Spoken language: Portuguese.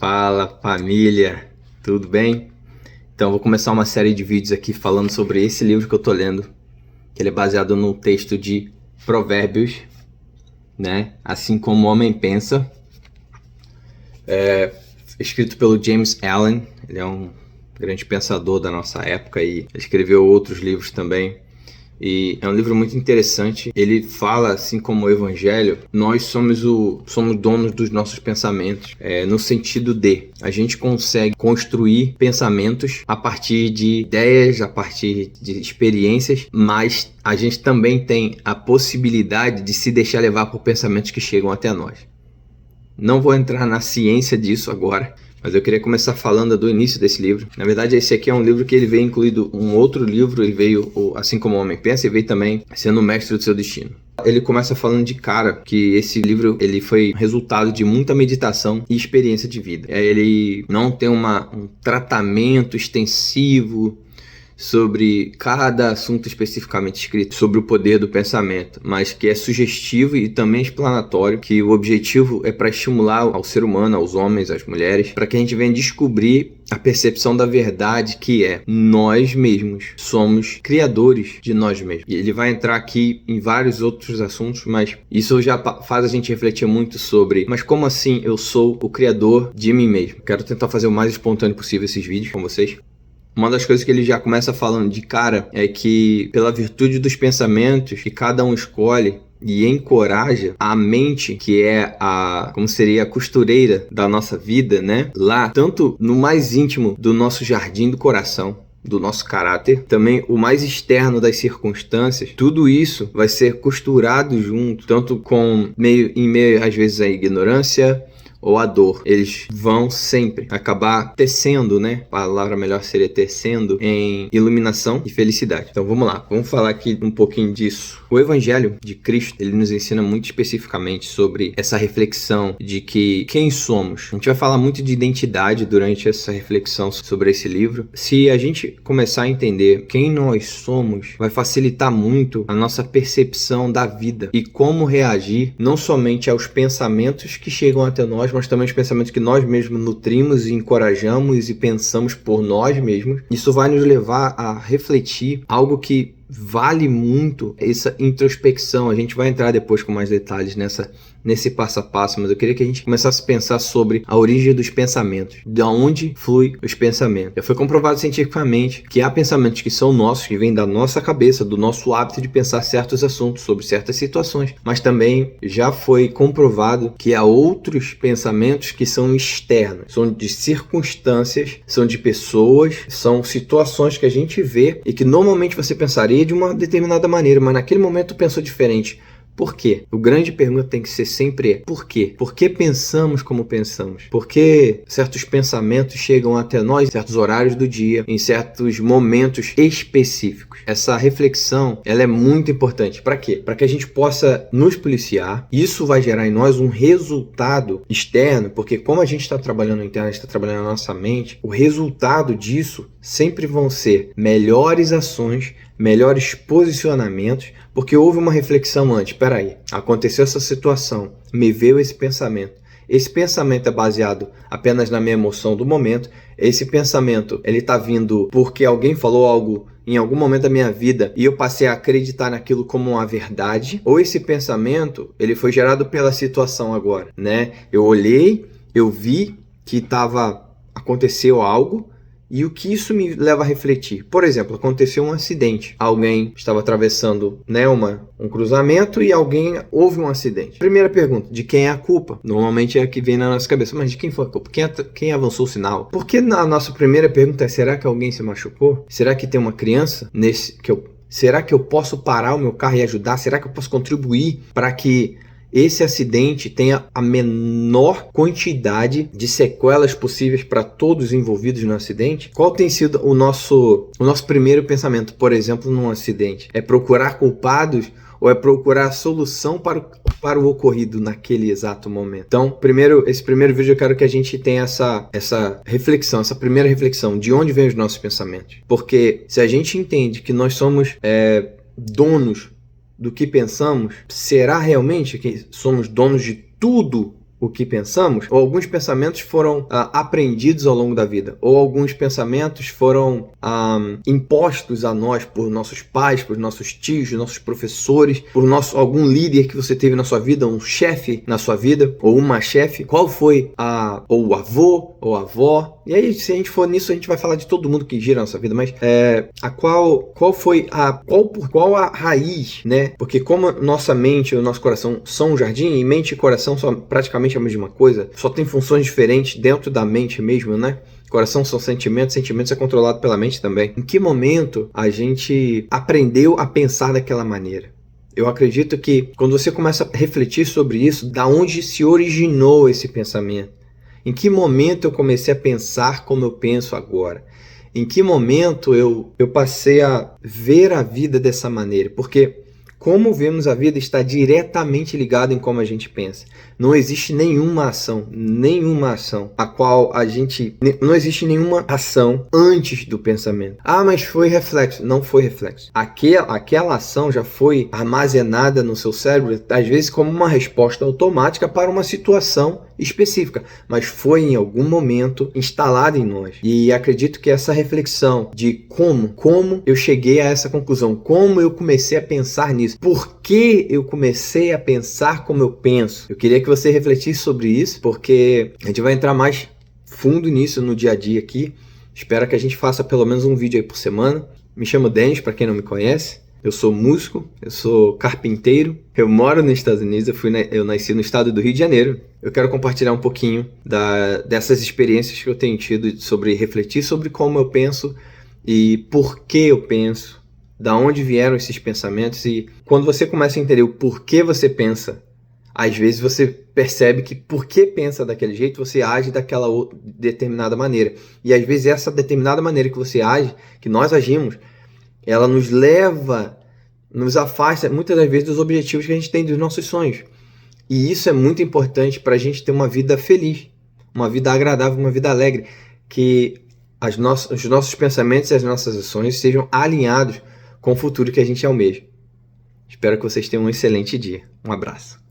Fala família, tudo bem? Então vou começar uma série de vídeos aqui falando sobre esse livro que eu tô lendo, que ele é baseado no texto de Provérbios, né? Assim como o homem pensa, escrito pelo James Allen. Ele é um grande pensador da nossa época e escreveu outros livros também. E é um livro muito interessante. Ele fala, assim como o Evangelho, nós somos donos dos nossos pensamentos, no sentido de a gente consegue construir pensamentos a partir de ideias, a partir de experiências, mas a gente também tem a possibilidade de se deixar levar por pensamentos que chegam até nós. Não vou entrar na ciência disso agora, mas eu queria começar falando do início desse livro. Na verdade, esse aqui é um livro que ele veio incluído um outro livro, ele veio, assim como o Homem Pensa, e veio também sendo o mestre do seu destino. Ele começa falando de cara que esse livro ele foi resultado de muita meditação e experiência de vida. Ele não tem um tratamento extensivo sobre cada assunto especificamente escrito, sobre o poder do pensamento, mas que é sugestivo e também explanatório, que o objetivo é para estimular ao ser humano, aos homens, às mulheres, para que a gente venha descobrir a percepção da verdade, que é nós mesmos somos criadores de nós mesmos. E ele vai entrar aqui em vários outros assuntos, mas isso já faz a gente refletir muito sobre, mas como assim eu sou o criador de mim mesmo? Quero tentar fazer o mais espontâneo possível esses vídeos com vocês. Uma das coisas que ele já começa falando de cara é que pela virtude dos pensamentos que cada um escolhe e encoraja a mente, que é como seria a costureira da nossa vida, né? Lá, tanto no mais íntimo do nosso jardim do coração, do nosso caráter, também o mais externo das circunstâncias, tudo isso vai ser costurado junto, tanto em meio às vezes à ignorância ou a dor. Eles vão sempre acabar tecendo, né? A palavra melhor seria tecendo em iluminação e felicidade. Então vamos lá, vamos falar aqui um pouquinho disso. O Evangelho de Cristo, ele nos ensina muito especificamente sobre essa reflexão de que quem somos. A gente vai falar muito de identidade durante essa reflexão sobre esse livro. Se a gente começar a entender quem nós somos, vai facilitar muito a nossa percepção da vida e como reagir não somente aos pensamentos que chegam até nós, mas também os pensamentos que nós mesmos nutrimos e encorajamos e pensamos por nós mesmos. Isso vai nos levar a refletir algo que vale muito, essa introspecção. A gente vai entrar depois com mais detalhes nesse passo a passo, mas eu queria que a gente começasse a pensar sobre a origem dos pensamentos, de onde flui os pensamentos. Já foi comprovado cientificamente que há pensamentos que são nossos, que vêm da nossa cabeça, do nosso hábito de pensar certos assuntos, sobre certas situações, mas também já foi comprovado que há outros pensamentos que são externos, são de circunstâncias, são de pessoas, são situações que a gente vê e que normalmente você pensaria de uma determinada maneira, mas naquele momento pensou diferente. Por quê? O grande pergunta tem que ser sempre por quê? Por que pensamos como pensamos? Por que certos pensamentos chegam até nós em certos horários do dia, em certos momentos específicos? Essa reflexão, ela é muito importante. Para quê? Para que a gente possa nos policiar. Isso vai gerar em nós um resultado externo, porque como a gente está trabalhando no interno, a gente está trabalhando na nossa mente, o resultado disso sempre vão ser melhores ações, melhores posicionamentos, porque houve uma reflexão antes. Peraí, aconteceu essa situação, me veio esse pensamento. Esse pensamento é baseado apenas na minha emoção do momento. Esse pensamento, ele está vindo porque alguém falou algo em algum momento da minha vida e eu passei a acreditar naquilo como uma verdade. Ou esse pensamento, ele foi gerado pela situação agora, né? Eu olhei, eu vi que aconteceu algo, e o que isso me leva a refletir? Por exemplo, aconteceu um acidente. Alguém estava atravessando, né, um cruzamento e houve um acidente. Primeira pergunta, de quem é a culpa? Normalmente é a que vem na nossa cabeça. Mas de quem foi a culpa? Quem avançou o sinal? Porque na nossa primeira pergunta é, será que alguém se machucou? Será que tem uma criança será que eu posso parar o meu carro e ajudar? Será que eu posso contribuir para que esse acidente tenha a menor quantidade de sequelas possíveis para todos os envolvidos no acidente? Qual tem sido o nosso primeiro pensamento, por exemplo, num acidente? É procurar culpados ou é procurar a solução para o ocorrido naquele exato momento? Então, esse primeiro vídeo eu quero que a gente tenha essa reflexão, essa primeira reflexão, de onde vêm os nossos pensamentos. Porque se a gente entende que nós somos donos do que pensamos, será realmente que somos donos de tudo o que pensamos, ou alguns pensamentos foram aprendidos ao longo da vida, ou alguns pensamentos foram impostos a nós por nossos pais, por nossos tios, nossos professores, por algum líder que você teve na sua vida, um chefe na sua vida, ou uma chefe. Qual foi ou o avô, ou a avó? E aí, se a gente for nisso, a gente vai falar de todo mundo que gira a nossa vida, mas qual a raiz, né? Porque como nossa mente e o nosso coração são um jardim, e mente e coração são praticamente a mesma coisa, só tem funções diferentes dentro da mente mesmo, né? Coração são sentimentos, sentimentos é controlado pela mente também. Em que momento a gente aprendeu a pensar daquela maneira? Eu acredito que quando você começa a refletir sobre isso, da onde se originou esse pensamento? Em que momento eu comecei a pensar como eu penso agora? Em que momento eu passei a ver a vida dessa maneira? Porque como vemos a vida está diretamente ligado em como a gente pensa. Não existe nenhuma ação a qual não existe nenhuma ação antes do pensamento. Mas foi reflexo. Não foi reflexo. Aquela ação já foi armazenada no seu cérebro, às vezes como uma resposta automática para uma situação específica, mas foi em algum momento instalada em nós. E acredito que essa reflexão de como eu cheguei a essa conclusão, como eu comecei a pensar nisso, por que eu comecei a pensar como eu penso, eu queria que você refletisse sobre isso, porque a gente vai entrar mais fundo nisso no dia a dia aqui. Espero que a gente faça pelo menos um vídeo aí por semana. Me chamo Denis, para quem não me conhece. Eu sou músico, eu sou carpinteiro, eu moro nos Estados Unidos, eu nasci no estado do Rio de Janeiro. Eu quero compartilhar um pouquinho dessas experiências que eu tenho tido sobre refletir sobre como eu penso e por que eu penso, da onde vieram esses pensamentos. E quando você começa a entender o porquê você pensa, às vezes você percebe que porque pensa daquele jeito, você age daquela determinada maneira. E às vezes essa determinada maneira que você age, que nós agimos, ela nos afasta muitas das vezes dos objetivos que a gente tem dos nossos sonhos. E isso é muito importante para a gente ter uma vida feliz, uma vida agradável, uma vida alegre, que os nossos pensamentos e as nossas ações sejam alinhados com o futuro que a gente almeja. Espero que vocês tenham um excelente dia. Um abraço.